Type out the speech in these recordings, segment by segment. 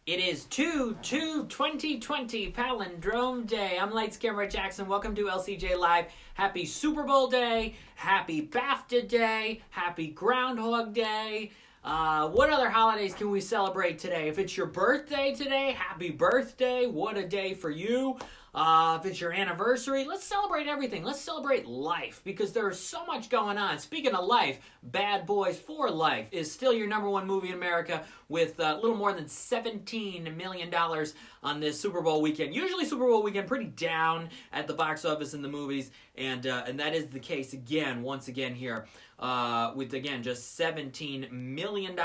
It is 2/2/2020 Palindrome Day. I'm Lights Camera Jackson. Welcome to LCJ Live. Happy Super Bowl Day. Happy BAFTA Day. Happy Groundhog Day. What other holidays can we celebrate today? If it's your birthday today, happy birthday. What a day for you. If it's your anniversary, let's celebrate everything. Let's celebrate life because there's so much going on. Speaking of life, Bad Boys for Life is still your #1 movie in America with a little more than $17 million on this Super Bowl weekend. Usually Super Bowl weekend pretty down at the box office in the movies, and that is the case once again here with, again, just $17 million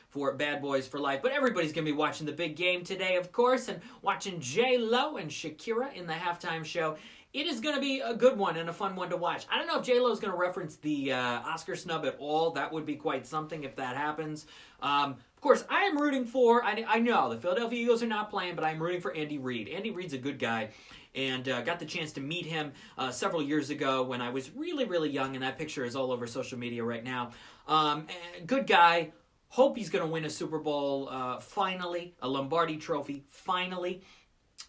for Bad Boys for Life. But everybody's going to be watching the big game today, of course, and watching J-Lo and Shakira in the halftime show. It is going to be a good one and a fun one to watch. I don't know if J-Lo is going to reference the Oscar snub at all. That would be quite something if that happens. Of course, I am rooting for, I know the Philadelphia Eagles are not playing, but I'm rooting for Andy Reid. Andy Reid's a good guy, and got the chance to meet him several years ago when I was really, really young, and that picture is all over social media right now. Good guy. Hope he's going to win a Super Bowl finally, a Lombardi trophy finally.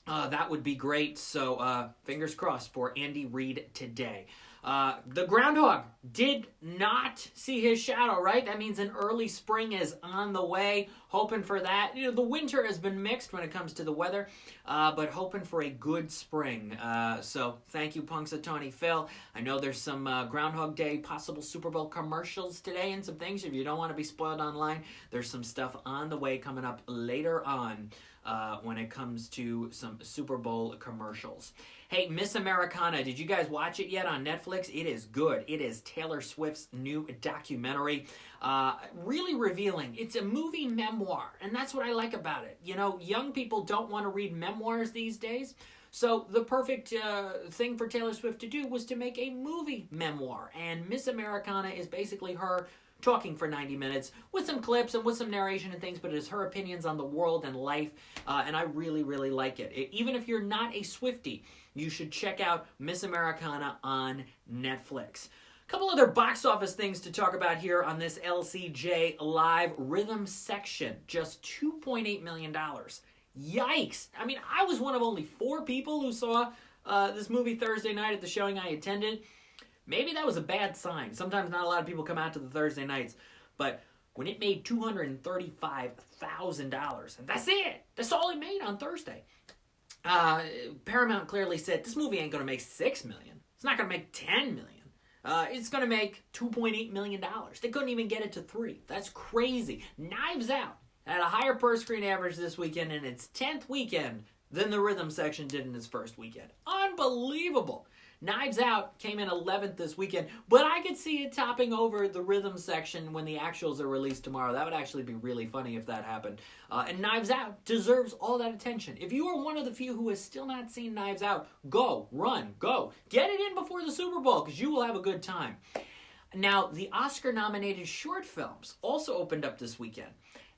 That would be great. So fingers crossed for Andy Reid today. The Groundhog did not see his shadow, right? That means an early spring is on the way. Hoping for that. You know, the winter has been mixed when it comes to the weather, but hoping for a good spring. So thank you, Punxsutawney Phil. I know there's some Groundhog Day possible Super Bowl commercials today and some things. If you don't want to be spoiled online, there's some stuff on the way coming up later on when it comes to some Super Bowl commercials. Hey, Miss Americana, did you guys watch it yet on Netflix? It is good. It is Taylor Swift's new documentary. Really revealing. It's a movie memoir, and that's what I like about it. You know, young people don't want to read memoirs these days, so the perfect thing for Taylor Swift to do was to make a movie memoir, and Miss Americana is basically her talking for 90 minutes with some clips and with some narration and things, but it is her opinions on the world and life, and I really, really like it. Even if you're not a Swiftie, you should check out Miss Americana on Netflix. A couple other box office things to talk about here on this LCJ Live Rhythm section. Just $2.8 million. Yikes! I mean, I was one of only 4 people who saw this movie Thursday night at the showing I attended. Maybe that was a bad sign. Sometimes not a lot of people come out to the Thursday nights, but when it made $235,000, and that's it. That's all it made on Thursday. Paramount clearly said, this movie ain't going to make $6 million. It's not going to make $10 million. It's going to make $2.8 million. They couldn't even get it to $3 million. That's crazy. Knives Out had a higher per-screen average this weekend in its 10th weekend than the Rhythm section did in its first weekend. Unbelievable. Knives Out came in 11th this weekend, but I could see it topping over the Rhythm section when the actuals are released tomorrow. That would actually be really funny if that happened. And Knives Out deserves all that attention. If you are one of the few who has still not seen Knives Out, go, run, go. Get it in before the Super Bowl because you will have a good time. Now, the Oscar-nominated short films also opened up this weekend.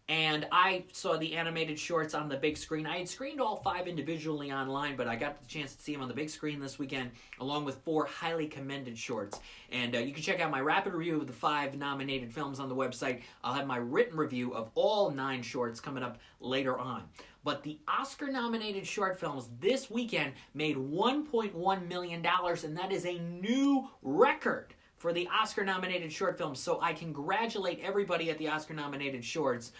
And I saw the animated shorts on the big screen. I had screened all 5 individually online, but I got the chance to see them on the big screen this weekend, along with 4 highly commended shorts. And you can check out my rapid review of the 5 nominated films on the website. I'll have my written review of all 9 shorts coming up later on. But the Oscar-nominated short films this weekend made $1.1 million, and that is a new record for the Oscar-nominated short films. So I congratulate everybody at the Oscar-nominated shorts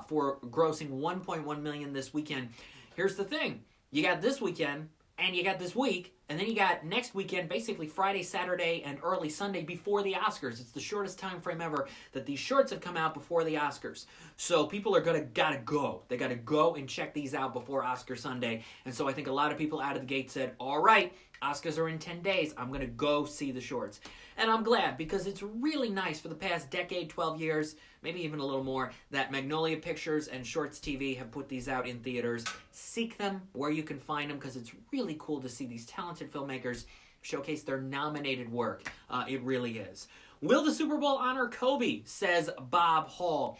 for grossing $1.1 million this weekend. Here's the thing. You got this weekend, and you got this week, and then you got next weekend, basically Friday, Saturday, and early Sunday before the Oscars. It's the shortest time frame ever that these shorts have come out before the Oscars. So people are gotta go. They gotta go and check these out before Oscar Sunday. And so I think a lot of people out of the gate said, all right, Oscars are in 10 days. I'm going to go see the shorts. And I'm glad because it's really nice for the past decade, 12 years, maybe even a little more, that Magnolia Pictures and Shorts TV have put these out in theaters. Seek them where you can find them because it's really cool to see these talented filmmakers showcase their nominated work. It really is. Will the Super Bowl honor Kobe, says Bob Hall.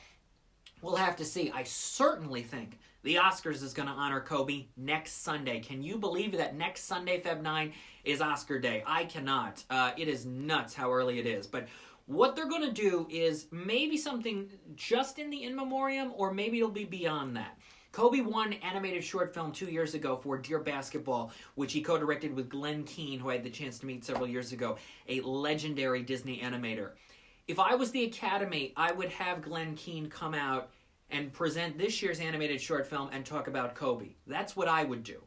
We'll have to see. I certainly think the Oscars is going to honor Kobe next Sunday. Can you believe that next Sunday, Feb 9, is Oscar Day? I cannot. It is nuts how early it is. But what they're going to do is maybe something just in the in memoriam, or maybe it'll be beyond that. Kobe won animated short film 2 years ago for Dear Basketball, which he co-directed with Glenn Keane, who I had the chance to meet several years ago, a legendary Disney animator. If I was the Academy, I would have Glenn Keane come out and present this year's animated short film and talk about Kobe. That's what I would do.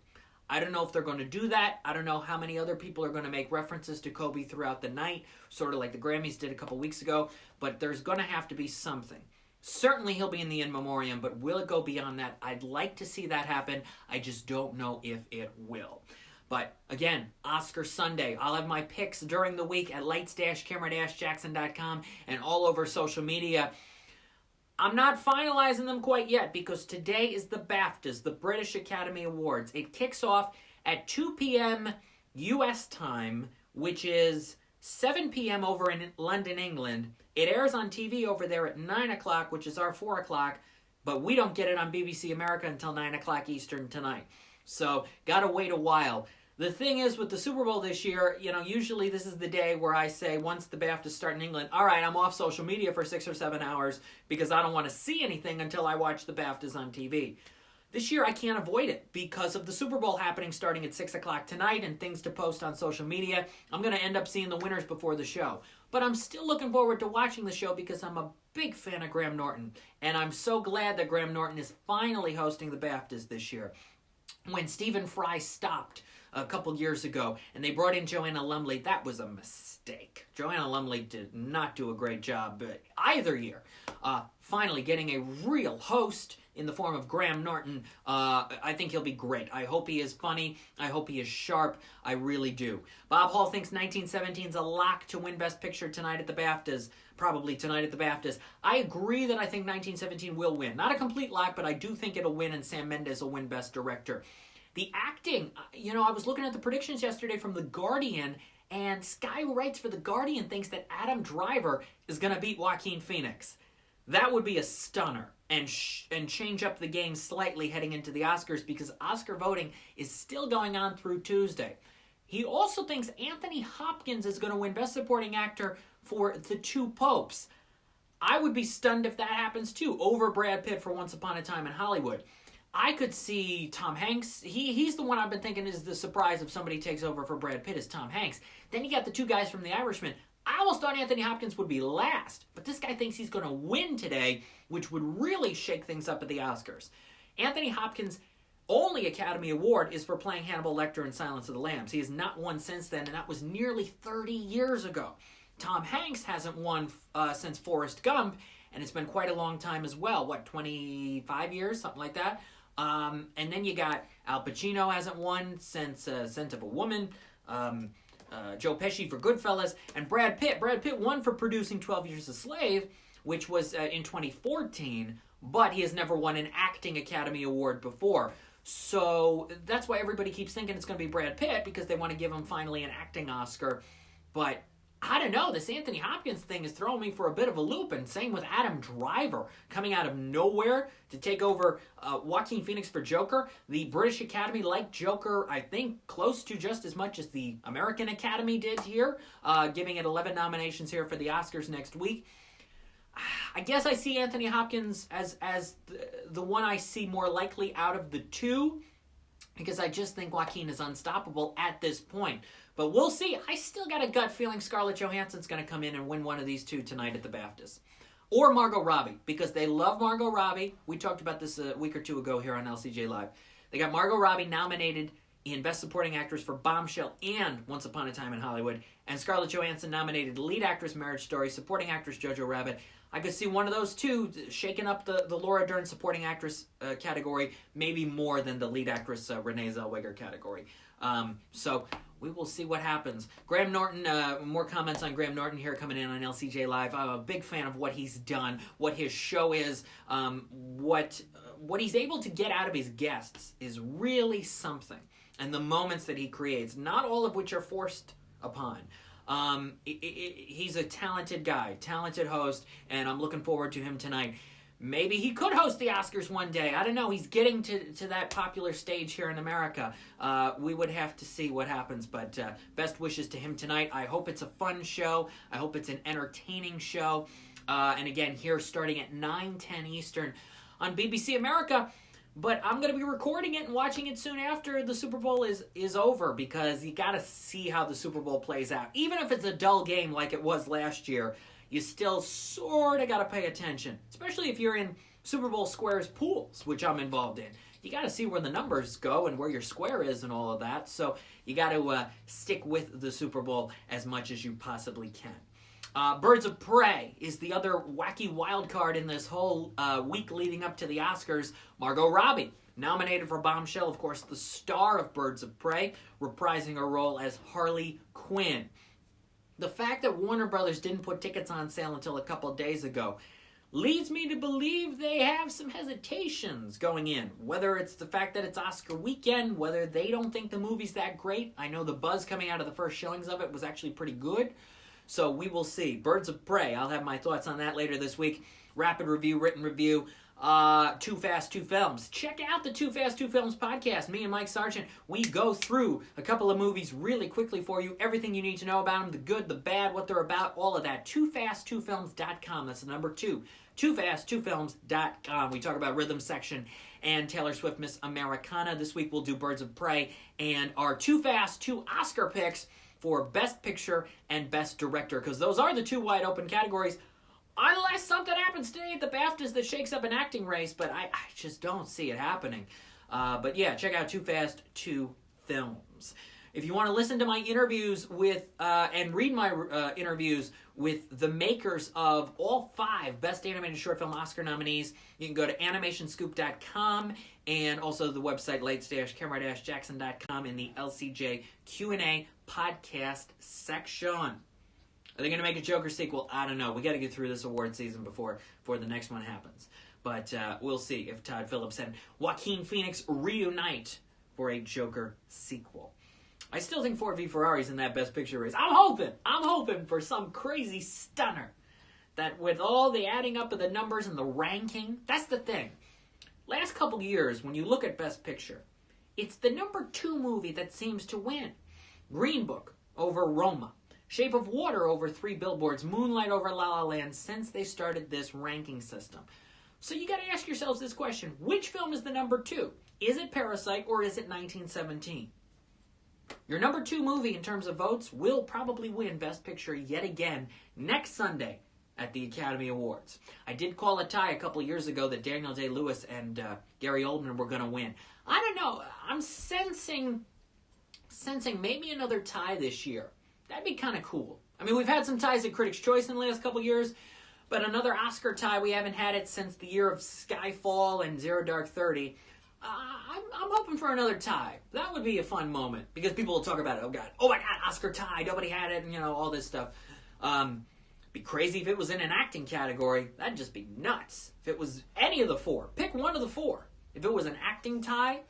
I don't know if they're going to do that. I don't know how many other people are going to make references to Kobe throughout the night, sort of like the Grammys did a couple weeks ago, but there's going to have to be something. Certainly he'll be in the in memoriam, but will it go beyond that? I'd like to see that happen. I just don't know if it will. But again, Oscar Sunday. I'll have my picks during the week at lights-camera-jackson.com and all over social media. I'm not finalizing them quite yet because today is the BAFTAs, the British Academy Awards. It kicks off at 2 p.m. U.S. time, which is 7 p.m. over in London, England. It airs on TV over there at 9 o'clock, which is our 4 o'clock, but we don't get it on BBC America until 9 o'clock Eastern tonight. So, gotta wait a while. The thing is, with the Super Bowl this year, usually this is the day where I say, once the BAFTAs start in England, all right, I'm off social media for 6 or 7 hours because I don't want to see anything until I watch the BAFTAs on TV. This year, I can't avoid it because of the Super Bowl happening starting at 6 o'clock tonight and things to post on social media. I'm going to end up seeing the winners before the show. But I'm still looking forward to watching the show because I'm a big fan of Graham Norton. And I'm so glad that Graham Norton is finally hosting the BAFTAs this year. When Stephen Fry stopped a couple years ago, and they brought in Joanna Lumley, that was a mistake. Joanna Lumley did not do a great job either year. Finally getting a real host in the form of Graham Norton, I think he'll be great. I hope he is funny. I hope he is sharp. I really do. Bob Hall thinks 1917 is a lock to win Best Picture tonight at the BAFTAs. Probably tonight at the BAFTAs. I agree that I think 1917 will win. Not a complete lock, but I do think it'll win, and Sam Mendes will win Best Director. The acting, I was looking at the predictions yesterday from The Guardian, and Sky, who writes for The Guardian, thinks that Adam Driver is going to beat Joaquin Phoenix. That would be a stunner and change up the game slightly heading into the Oscars because Oscar voting is still going on through Tuesday. He also thinks Anthony Hopkins is going to win Best Supporting Actor for The Two Popes. I would be stunned if that happens too, over Brad Pitt for Once Upon a Time in Hollywood. I could see Tom Hanks. He's the one I've been thinking is the surprise if somebody takes over for Brad Pitt is Tom Hanks. Then you got the two guys from The Irishman. I almost thought Anthony Hopkins would be last, but this guy thinks he's going to win today, which would really shake things up at the Oscars. Anthony Hopkins' only Academy Award is for playing Hannibal Lecter in Silence of the Lambs. He has not won since then, and that was nearly 30 years ago. Tom Hanks hasn't won since Forrest Gump, and it's been quite a long time as well. 25 years, something like that. And then you got Al Pacino hasn't won since Scent of a Woman. Joe Pesci for Goodfellas, and Brad Pitt. Brad Pitt won for producing 12 Years a Slave, which was in 2014, but he has never won an acting Academy Award before. So that's why everybody keeps thinking it's going to be Brad Pitt, because they want to give him finally an acting Oscar. But I don't know, this Anthony Hopkins thing is throwing me for a bit of a loop, and same with Adam Driver coming out of nowhere to take over Joaquin Phoenix for Joker. The British Academy liked Joker, I think, close to just as much as the American Academy did here, giving it 11 nominations here for the Oscars next week. I guess I see Anthony Hopkins as the one I see more likely out of the two, because I just think Joaquin is unstoppable at this point. But we'll see. I still got a gut feeling Scarlett Johansson's going to come in and win one of these two tonight at the BAFTAs. Or Margot Robbie, because they love Margot Robbie. We talked about this a week or two ago here on LCJ Live. They got Margot Robbie nominated in Best Supporting Actress for Bombshell and Once Upon a Time in Hollywood, and Scarlett Johansson nominated Lead Actress Marriage Story, Supporting Actress Jojo Rabbit. I could see one of those two shaking up the Laura Dern Supporting Actress category, maybe more than the Lead Actress Renee Zellweger category. So we will see what happens. Graham Norton, more comments on Graham Norton here coming in on LCJ Live. I'm a big fan of what he's done, what his show is, what he's able to get out of his guests is really something. And the moments that he creates, not all of which are forced upon. He's a talented guy, talented host, and I'm looking forward to him tonight. Maybe he could host the Oscars one day. I don't know. He's getting to that popular stage here in America. We would have to see what happens, but best wishes to him tonight. I hope it's a fun show. I hope it's an entertaining show. And again, here starting at 9:10 Eastern on BBC America. But I'm going to be recording it and watching it soon after the Super Bowl is over, because you got to see how the Super Bowl plays out. Even if it's a dull game like it was last year, you still sort of got to pay attention, especially if you're in Super Bowl Squares pools, which I'm involved in. You got to see where the numbers go and where your square is and all of that. So you got to stick with the Super Bowl as much as you possibly can. Birds of Prey is the other wacky wild card in this whole week leading up to the Oscars. Margot Robbie, nominated for Bombshell, of course, the star of Birds of Prey, reprising her role as Harley Quinn. The fact that Warner Brothers didn't put tickets on sale until a couple days ago leads me to believe they have some hesitations going in. Whether it's the fact that it's Oscar weekend, whether they don't think the movie's that great. I know the buzz coming out of the first showings of it was actually pretty good. So we will see. Birds of Prey, I'll have my thoughts on that later this week. Rapid review, written review. Too Fast, Two Films. Check out the Too Fast, Two Films podcast. Me and Mike Sargent, we go through a couple of movies really quickly for you. Everything you need to know about them, the good, the bad, what they're about, all of that. TooFast2Films.com. That's the number 2. TooFast2Films.com. We talk about Rhythm Section and Taylor Swift Miss Americana. This week we'll do Birds of Prey and our Too Fast 2 Oscar picks for Best Picture and Best Director, because those are the two wide open categories. Unless something happens today at the BAFTAs that shakes up an acting race, but I just don't see it happening. But yeah, check out Too Fast 2 Films. If you want to listen to my interviews with, and read my interviews with the makers of all 5 Best Animated Short Film Oscar nominees, you can go to animationscoop.com and also the website lights-camera-jackson.com in the LCJ Q&A podcast section. Are they going to make a Joker sequel? I don't know. We got to get through this award season before the next one happens. But we'll see if Todd Phillips and Joaquin Phoenix reunite for a Joker sequel. I still think Ford v Ferrari's in that Best Picture race. I'm hoping for some crazy stunner that with all the adding up of the numbers and the ranking, that's the thing. Last couple of years, when you look at Best Picture, it's the number 2 movie that seems to win. Green Book over Roma. Shape of Water over 3 Billboards. Moonlight over La La Land since they started this ranking system. So you got to ask yourselves this question. Which film is the number 2? Is it Parasite or is it 1917? Your number 2 movie in terms of votes will probably win Best Picture yet again next Sunday at the Academy Awards. I did call a tie a couple years ago that Daniel Day-Lewis and Gary Oldman were going to win. I don't know. I'm sensing maybe another tie this year. That'd be kind of cool. I mean, we've had some ties at Critics' Choice in the last couple years, but another Oscar tie, we haven't had it since the year of Skyfall and Zero Dark 30. I'm hoping for another tie. That would be a fun moment, because people will talk about it. Oh my God, Oscar tie, nobody had it, and all this stuff. Be crazy if it was in an acting category. That'd just be nuts. If it was any of the 4, pick one of the 4. If it was an acting tie,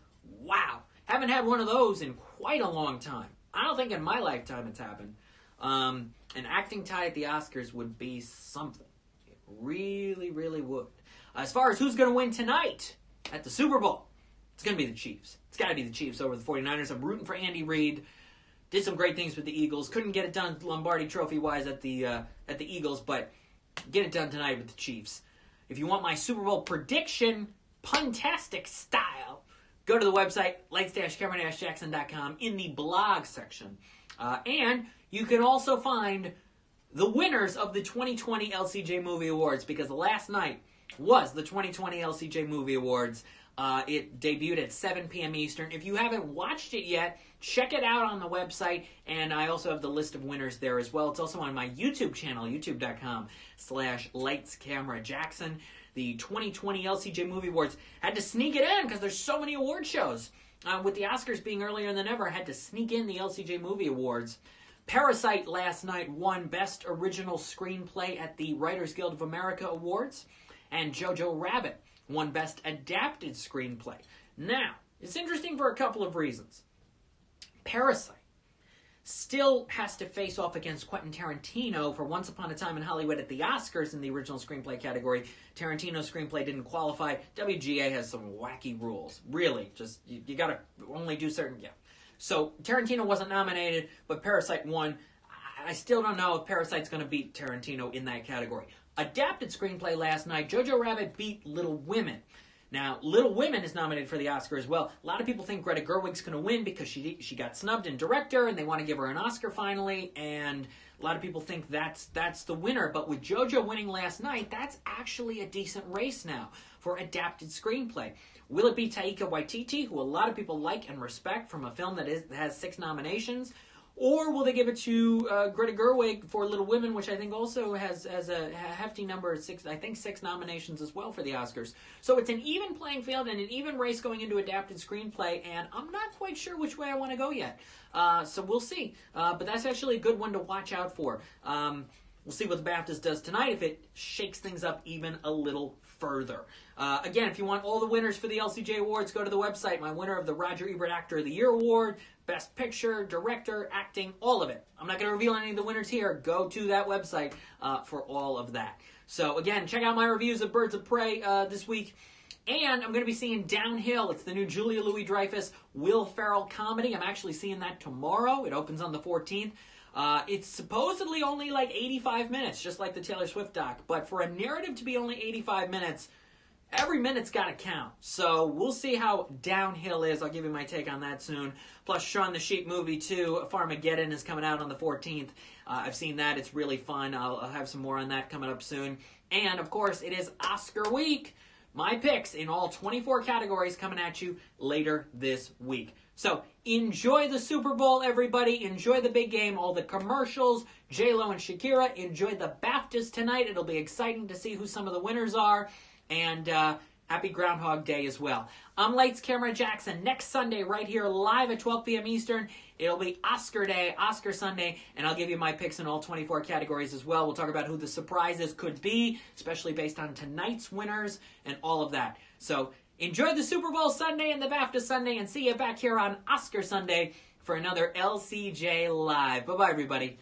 wow. Haven't had one of those in quite a long time. I don't think in my lifetime it's happened. An acting tie at the Oscars would be something. It really, really would. As far as who's going to win tonight at the Super Bowl, it's going to be the Chiefs. It's got to be the Chiefs over the 49ers. I'm rooting for Andy Reid. Did some great things with the Eagles. Couldn't get it done Lombardi Trophy-wise at the Eagles, but get it done tonight with the Chiefs. If you want my Super Bowl prediction, puntastic style, go to the website, lights-camera-jackson.com in the blog section. And you can also find the winners of the 2020 LCJ Movie Awards, because last night was the 2020 LCJ Movie Awards. It debuted at 7 p.m. Eastern. If you haven't watched it yet, check it out on the website, and I also have the list of winners there as well. It's also on my YouTube channel, youtube.com/lightscamerajackson. The 2020 LCJ Movie Awards. Had to sneak it in because there's so many award shows. With the Oscars being earlier than ever, I had to sneak in the LCJ Movie Awards. Parasite last night won Best Original Screenplay at the Writers Guild of America Awards. And Jojo Rabbit won Best Adapted Screenplay. Now, it's interesting for a couple of reasons. Parasite still has to face off against Quentin Tarantino for Once Upon a Time in Hollywood at the Oscars in the original screenplay category. Tarantino's screenplay didn't qualify. WGA has some wacky rules. Really, just you got to only do certain... Yeah. So Tarantino wasn't nominated, but Parasite won. I still don't know if Parasite's going to beat Tarantino in that category. Adapted screenplay last night, Jojo Rabbit beat Little Women. Now, Little Women is nominated for the Oscar as well. A lot of people think Greta Gerwig's going to win because she got snubbed in director, and they want to give her an Oscar finally, and a lot of people think that's the winner. But with JoJo winning last night, that's actually a decent race now for adapted screenplay. Will it be Taika Waititi, who a lot of people like and respect from a film that has 6 nominations? Or will they give it to Greta Gerwig for Little Women, which I think also has a hefty number of 6 nominations as well for the Oscars. So it's an even playing field and an even race going into adapted screenplay, and I'm not quite sure which way I want to go yet. So we'll see. But that's actually a good one to watch out for. We'll see what the BAFTAs does tonight, if it shakes things up even a little further. Again, if you want all the winners for the LCJ Awards, go to the website. My winner of the Roger Ebert Actor of the Year Award, Best Picture, Director, Acting, all of it. I'm not going to reveal any of the winners here. Go to that website for all of that. So again, check out my reviews of Birds of Prey this week. And I'm going to be seeing Downhill. It's the new Julia Louis-Dreyfus, Will Ferrell comedy. I'm actually seeing that tomorrow. It opens on the 14th. It's supposedly only like 85 minutes, just like the Taylor Swift doc. But for a narrative to be only 85 minutes, every minute's got to count. So we'll see how Downhill is. I'll give you my take on that soon. Plus, Shaun the Sheep movie 2, Farmageddon, is coming out on the 14th. I've seen that. It's really fun. I'll have some more on that coming up soon. And, of course, it is Oscar week. My picks in all 24 categories coming at you later this week. So enjoy the Super Bowl, everybody. Enjoy the big game, all the commercials, J-Lo and Shakira. Enjoy the BAFTAs tonight. It'll be exciting to see who some of the winners are. And happy Groundhog Day as well. I'm Lights Camera Jackson. Next Sunday, right here, live at 12 p.m. Eastern, it'll be Oscar Day, Oscar Sunday, and I'll give you my picks in all 24 categories as well. We'll talk about who the surprises could be, especially based on tonight's winners and all of that. So enjoy the Super Bowl Sunday and the BAFTA Sunday, and see you back here on Oscar Sunday for another LCJ Live. Bye-bye, everybody.